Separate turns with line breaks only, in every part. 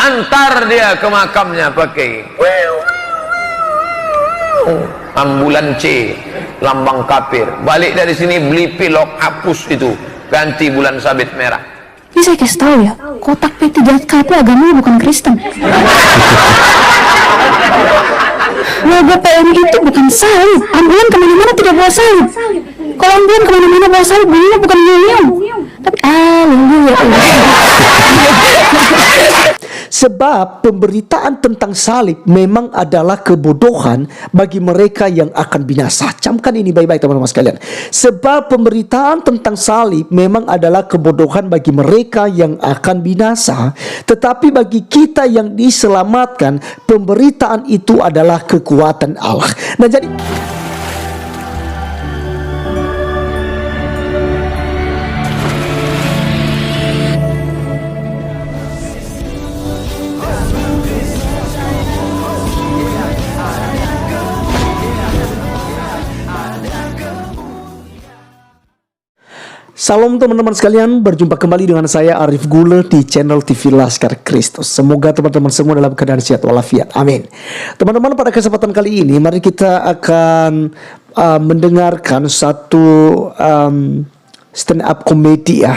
antar dia ke makamnya pakai ambulan C, lambang kafir. Balik dari sini beli pilok, hapus itu, ganti bulan sabit merah.
Ini saya kasih tahu ya, kotak P3K itu agamanya bukan Kristen. Logo PMI itu bukan salib. Ambulan kemana-mana tidak bawa salib. Kalau ambulan kemana-mana bawa salib, bunyinya bukan milenium, tapi haleluya.
Sebab pemberitaan tentang salib memang adalah kebodohan bagi mereka yang akan binasa. Camkan ini baik-baik teman-teman sekalian. Sebab pemberitaan tentang salib memang adalah kebodohan bagi mereka yang akan binasa. Tetapi bagi kita yang diselamatkan, pemberitaan itu adalah kekuatan Allah. Nah, jadi Salam teman-teman sekalian, berjumpa kembali dengan saya Arif Gule di channel TV Laskar Kristus. Semoga teman-teman semua dalam keadaan sehat walafiat. Amin. Teman-teman, pada kesempatan kali ini mari kita akan mendengarkan satu stand up komedi ya,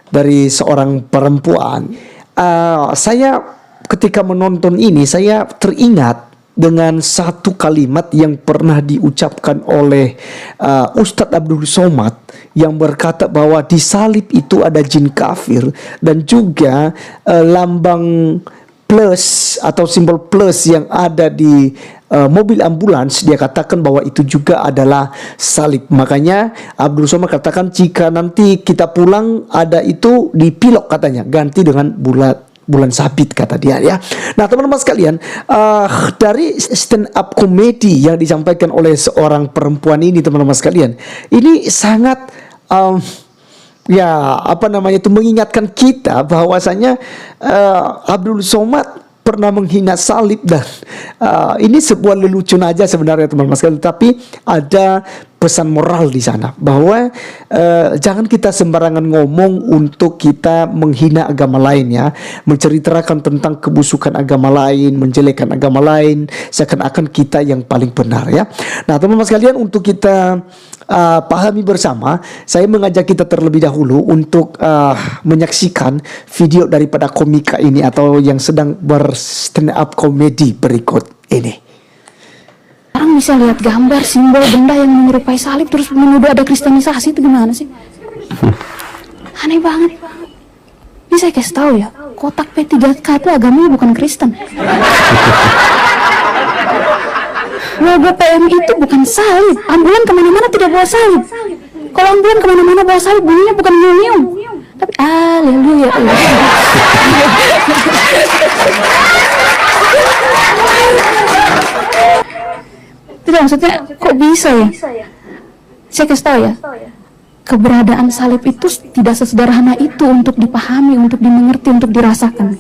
dari seorang perempuan. Saya ketika menonton ini saya teringat dengan satu kalimat yang pernah diucapkan oleh Ustadz Abdul Somad yang berkata bahwa di salib itu ada jin kafir dan juga lambang plus atau simbol plus yang ada di mobil ambulans, dia katakan bahwa itu juga adalah salib. Makanya Abdul Somad katakan jika nanti kita pulang ada itu di pilok katanya, ganti dengan bulan sabit kata dia ya. Nah teman-teman sekalian, dari stand up komedi yang disampaikan oleh seorang perempuan ini teman-teman sekalian, ini sangat itu mengingatkan kita bahwasanya Abdul Somad pernah menghina salib dan ini sebuah lelucon aja sebenarnya teman-teman sekalian, tapi ada pesan moral di sana bahwa jangan kita sembarangan ngomong untuk kita menghina agama lain ya, menceritakan tentang kebusukan agama lain, menjelekkan agama lain seakan-akan kita yang paling benar ya. Nah teman-teman sekalian, untuk kita pahami bersama, saya mengajak kita terlebih dahulu untuk menyaksikan video daripada komika ini atau yang sedang stand up komedi berikut ini.
Orang bisa lihat gambar, simbol, benda yang menyerupai salib terus menuduh ada kristenisasi, itu gimana sih? Aneh banget. Ini saya kasih tahu ya, kotak P3K itu agamanya bukan Kristen. Logo PMI itu bukan salib. Ambulan kemana-mana tidak bawa salib. Kalau ambulan kemana-mana bawa salib, bunyinya bukan milenium, tapi haleluya. Tidak, maksudnya kok bisa ya? Saya kasih tahu ya, keberadaan salib itu tidak sesederhana itu untuk dipahami, untuk dimengerti, untuk dirasakan.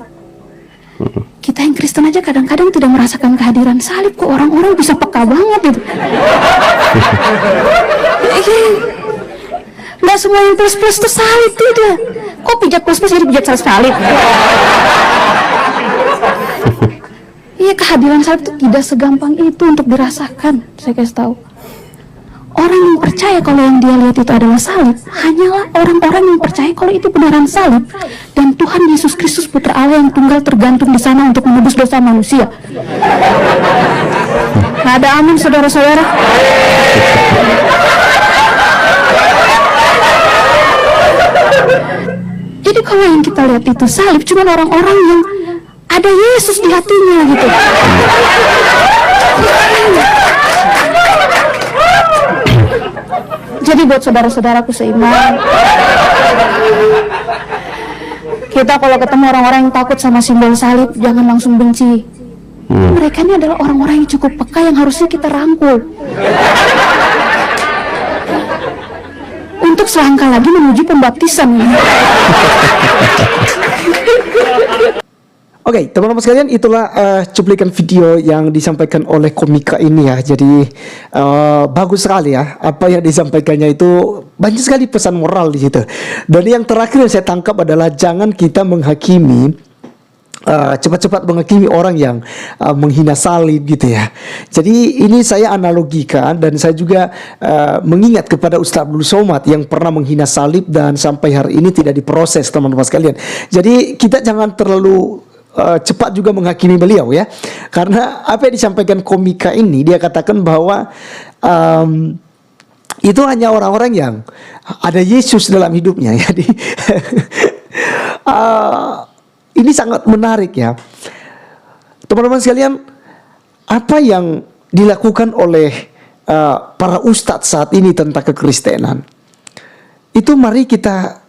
Kita yang Kristen aja kadang-kadang tidak merasakan kehadiran salib, kok orang-orang bisa peka banget gitu. Nggak semua yang plus-plus itu salib, tidak. Kok pijat plus-plus jadi pijat salib? Iya, kehadiran salib itu tidak segampang itu untuk dirasakan. Saya kasih tahu. Orang yang percaya kalau yang dia lihat itu adalah salib hanyalah orang-orang yang percaya kalau itu beneran salib dan Tuhan Yesus Kristus Putra Allah yang tunggal tergantung di sana untuk menebus dosa manusia. Nah, ada amin saudara-saudara. Jadi kalau yang kita lihat itu salib cuma orang-orang yang ada Yesus di hatinya gitu. Jadi buat saudara-saudaraku seiman, kita kalau ketemu orang-orang yang takut sama simbol salib, jangan langsung benci. Mereka ini adalah orang-orang yang cukup peka yang harusnya kita rangkul untuk selangkah lagi menuju pembaptisan.
Oke, teman-teman sekalian, itulah cuplikan video yang disampaikan oleh komika ini ya. Jadi bagus sekali ya, apa yang disampaikannya itu banyak sekali pesan moral di situ. Dan yang terakhir yang saya tangkap adalah jangan kita menghakimi cepat-cepat menghakimi orang yang menghina salib gitu ya. Jadi ini saya analogikan, dan saya juga mengingat kepada Ustaz Abdul Somad yang pernah menghina salib dan sampai hari ini tidak diproses, teman-teman sekalian. Jadi kita jangan terlalu cepat juga menghakimi beliau ya, karena apa yang disampaikan komika ini, dia katakan bahwa itu hanya orang-orang yang ada Yesus dalam hidupnya. Jadi ini sangat menarik ya, teman-teman sekalian. Apa yang dilakukan oleh para ustadz saat ini tentang kekristenan, itu mari kita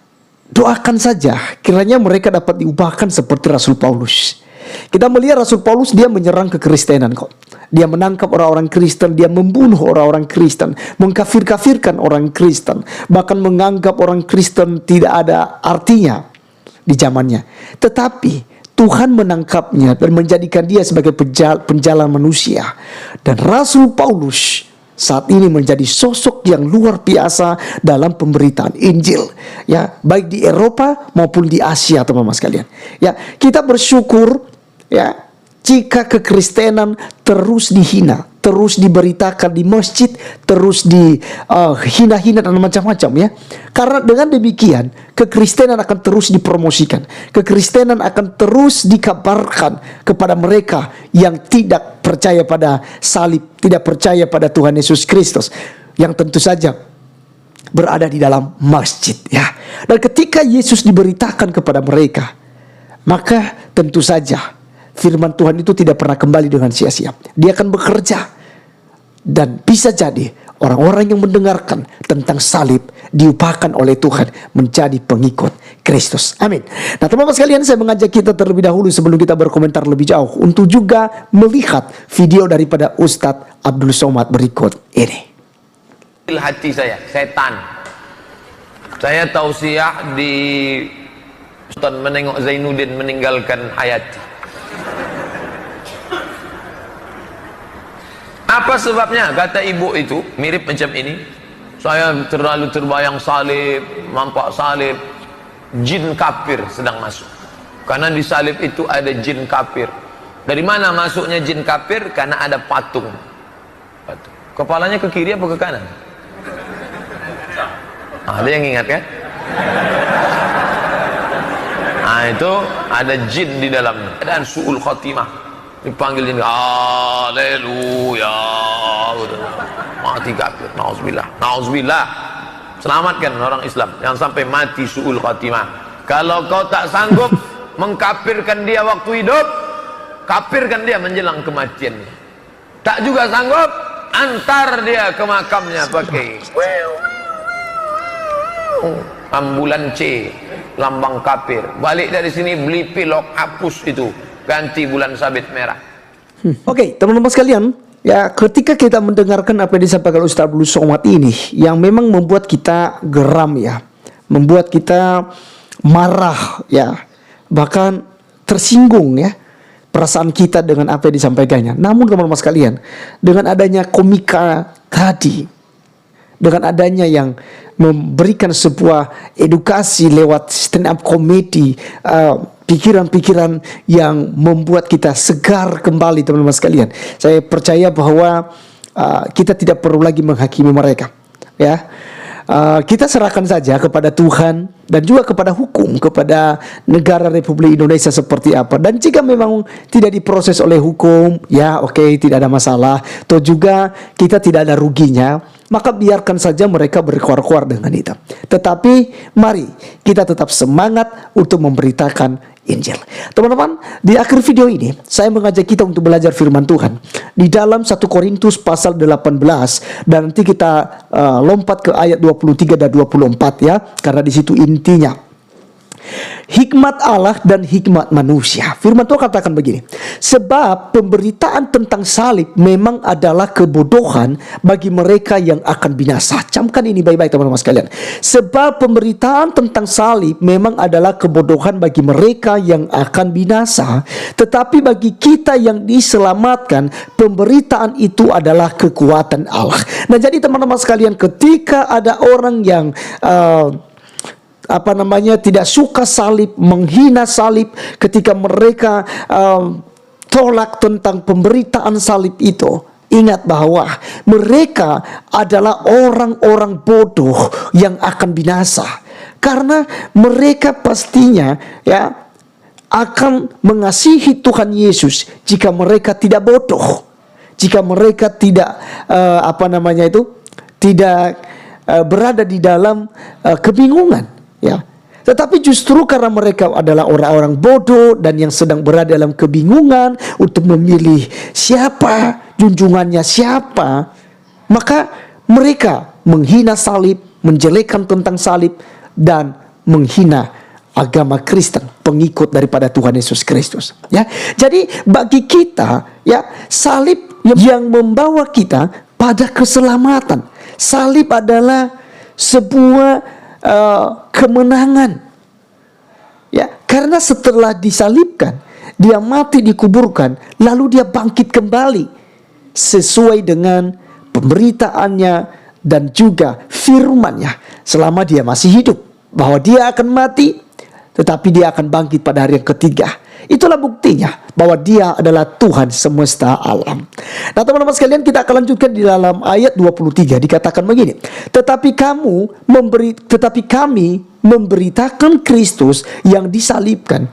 doakan saja kiranya mereka dapat diubahkan seperti Rasul Paulus. Kita melihat Rasul Paulus, dia menyerang kekristenan kok. Dia menangkap orang-orang Kristen, dia membunuh orang-orang Kristen, mengkafir-kafirkan orang Kristen, bahkan menganggap orang Kristen tidak ada artinya di zamannya. Tetapi Tuhan menangkapnya dan menjadikan dia sebagai penjalan manusia. Dan Rasul Paulus saat ini menjadi sosok yang luar biasa dalam pemberitaan Injil, ya, baik di Eropa maupun di Asia, teman-teman sekalian. Ya, kita bersyukur ya jika kekristenan terus dihina, terus diberitakan di masjid, terus dihina-hina dan macam-macam ya. Karena dengan demikian kekristenan akan terus dipromosikan, kekristenan akan terus dikabarkan kepada mereka yang tidak percaya pada salib, tidak percaya pada Tuhan Yesus Kristus, yang tentu saja berada di dalam masjid ya. Dan ketika Yesus diberitakan kepada mereka, maka tentu saja firman Tuhan itu tidak pernah kembali dengan sia-sia. Dia akan bekerja, dan bisa jadi orang-orang yang mendengarkan tentang salib diubahkan oleh Tuhan menjadi pengikut Kristus. Amin. Nah, teman-teman sekalian, saya mengajak kita terlebih dahulu sebelum kita berkomentar lebih jauh untuk juga melihat video daripada Ustadz Abdul Somad berikut ini.
Hati saya, setan. Saya tausiah di Ustaz menengok Zainuddin meninggalkan Hayati. Apa sebabnya? Kata ibu itu mirip macam ini. Saya terlalu terbayang salib, nampak salib, jin kafir sedang masuk. Karena di salib itu ada jin kafir. Dari mana masuknya jin kafir? Karena ada patung. Kepalanya ke kiri apa ke kanan? Ada yang ingat kan? Nah, itu ada jin di dalamnya. Dan su'ul khatimah. Dipanggil ini, haleluya, mati kafir, nauzubillah, nauzubillah. Selamatkan orang Islam yang sampai mati su'ul khatimah. Kalau kau tak sanggup mengkafirkan dia waktu hidup, kafirkan dia menjelang kematiannya. Tak juga sanggup, antar dia ke makamnya pakai ambulan C, lambang kafir. Balik dari sini beli pilok, hapus itu, ganti bulan sabit merah.
Oke, teman-teman sekalian, ya, ketika kita mendengarkan apa yang disampaikan Ustaz Abdul Somad ini, yang memang membuat kita geram ya, membuat kita marah ya, bahkan tersinggung ya perasaan kita dengan apa yang disampaikannya. Namun teman-teman sekalian, dengan adanya komika tadi, dengan adanya yang memberikan sebuah edukasi lewat stand up comedy, pikiran-pikiran yang membuat kita segar kembali, teman-teman sekalian. Saya percaya bahwa kita tidak perlu lagi menghakimi mereka ya. Kita serahkan saja kepada Tuhan dan juga kepada hukum, kepada negara Republik Indonesia seperti apa. Dan jika memang tidak diproses oleh hukum, ya oke, tidak ada masalah. Toh juga kita tidak ada ruginya, maka biarkan saja mereka berkuar-kuar dengan itu. Tetapi mari kita tetap semangat untuk memberitakan Injil. Teman-teman, di akhir video ini saya mengajak kita untuk belajar firman Tuhan di dalam 1 Korintus pasal 18, dan nanti kita lompat ke ayat 23 dan 24 ya, karena di situ intinya hikmat Allah dan hikmat manusia. Firman Tuhan katakan begini: sebab pemberitaan tentang salib memang adalah kebodohan bagi mereka yang akan binasa. Camkan ini baik-baik teman-teman sekalian. Sebab pemberitaan tentang salib memang adalah kebodohan bagi mereka yang akan binasa, tetapi bagi kita yang diselamatkan, pemberitaan itu adalah kekuatan Allah. Nah, jadi teman-teman sekalian, ketika ada orang yang tidak suka salib, menghina salib, ketika mereka tolak tentang pemberitaan salib itu, ingat bahwa mereka adalah orang-orang bodoh yang akan binasa. Karena mereka pastinya akan mengasihi Tuhan Yesus jika mereka tidak bodoh, jika mereka tidak tidak berada di dalam kebingungan, ya. Tetapi justru karena mereka adalah orang-orang bodoh dan yang sedang berada dalam kebingungan untuk memilih siapa junjungannya siapa, maka mereka menghina salib, menjelekkan tentang salib, dan menghina agama Kristen, pengikut daripada Tuhan Yesus Kristus. Ya, jadi bagi kita, ya, salib yang membawa kita pada keselamatan. Salib adalah sebuah kemenangan, ya, karena setelah disalibkan, dia mati, dikuburkan, lalu dia bangkit kembali sesuai dengan pemberitaannya dan juga firman-Nya selama dia masih hidup, bahwa dia akan mati tetapi dia akan bangkit pada hari yang ketiga. Itulah buktinya bahwa dia adalah Tuhan semesta alam. Nah, teman-teman sekalian, kita akan lanjutkan di dalam ayat 23, dikatakan begini. Tetapi kami memberitakan Kristus yang disalibkan,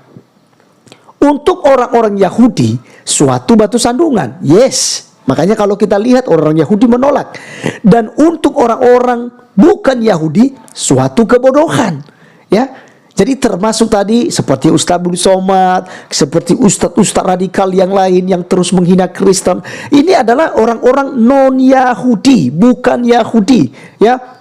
untuk orang-orang Yahudi suatu batu sandungan. Yes, makanya kalau kita lihat orang Yahudi menolak. Dan untuk orang-orang bukan Yahudi suatu kebodohan. Ya, jadi termasuk tadi seperti Ustaz Abdul Somad, seperti ustadz-ustadz radikal yang lain yang terus menghina Kristen. Ini adalah orang-orang non-Yahudi, bukan Yahudi, ya.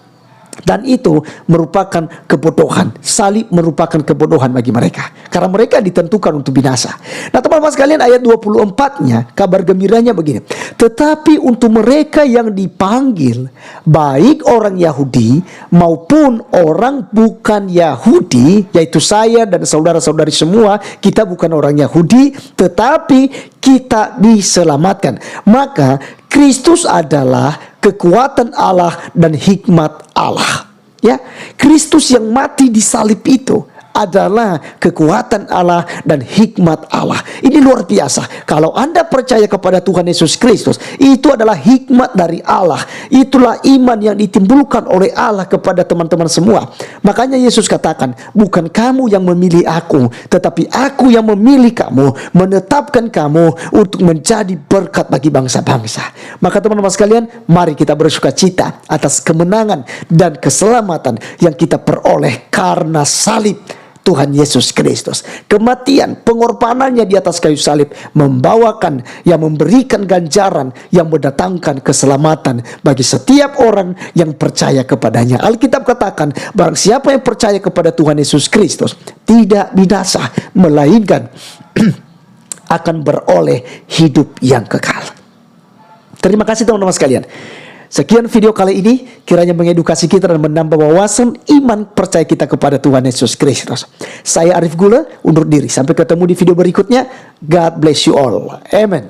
Dan itu merupakan kebodohan. Salib merupakan kebodohan bagi mereka, karena mereka ditentukan untuk binasa. Nah, teman-teman sekalian, ayat 24-nya, kabar gembiranya begini. Tetapi untuk mereka yang dipanggil, baik orang Yahudi maupun orang bukan Yahudi, yaitu saya dan saudara-saudari semua, kita bukan orang Yahudi, tetapi kita diselamatkan. Maka Kristus adalah kekuatan Allah dan hikmat Allah. Ya, Kristus yang mati di salib itu adalah kekuatan Allah dan hikmat Allah. Ini luar biasa. Kalau Anda percaya kepada Tuhan Yesus Kristus, itu adalah hikmat dari Allah. Itulah iman yang ditimbulkan oleh Allah kepada teman-teman semua. Makanya Yesus katakan, bukan kamu yang memilih aku, tetapi aku yang memilih kamu, menetapkan kamu untuk menjadi berkat bagi bangsa-bangsa. Maka teman-teman sekalian, mari kita bersukacita atas kemenangan dan keselamatan yang kita peroleh karena salib Tuhan Yesus Kristus. Kematian, pengorbanannya di atas kayu salib membawakan, yang memberikan ganjaran yang mendatangkan keselamatan bagi setiap orang yang percaya kepadanya. Alkitab katakan, barang siapa yang percaya kepada Tuhan Yesus Kristus tidak binasa, melainkan akan beroleh hidup yang kekal. Terima kasih teman-teman sekalian. Sekian video kali ini, kiranya mengedukasi kita dan menambah wawasan iman percaya kita kepada Tuhan Yesus Kristus. Saya Arif Gula, undur diri. Sampai ketemu di video berikutnya. God bless you all. Amen.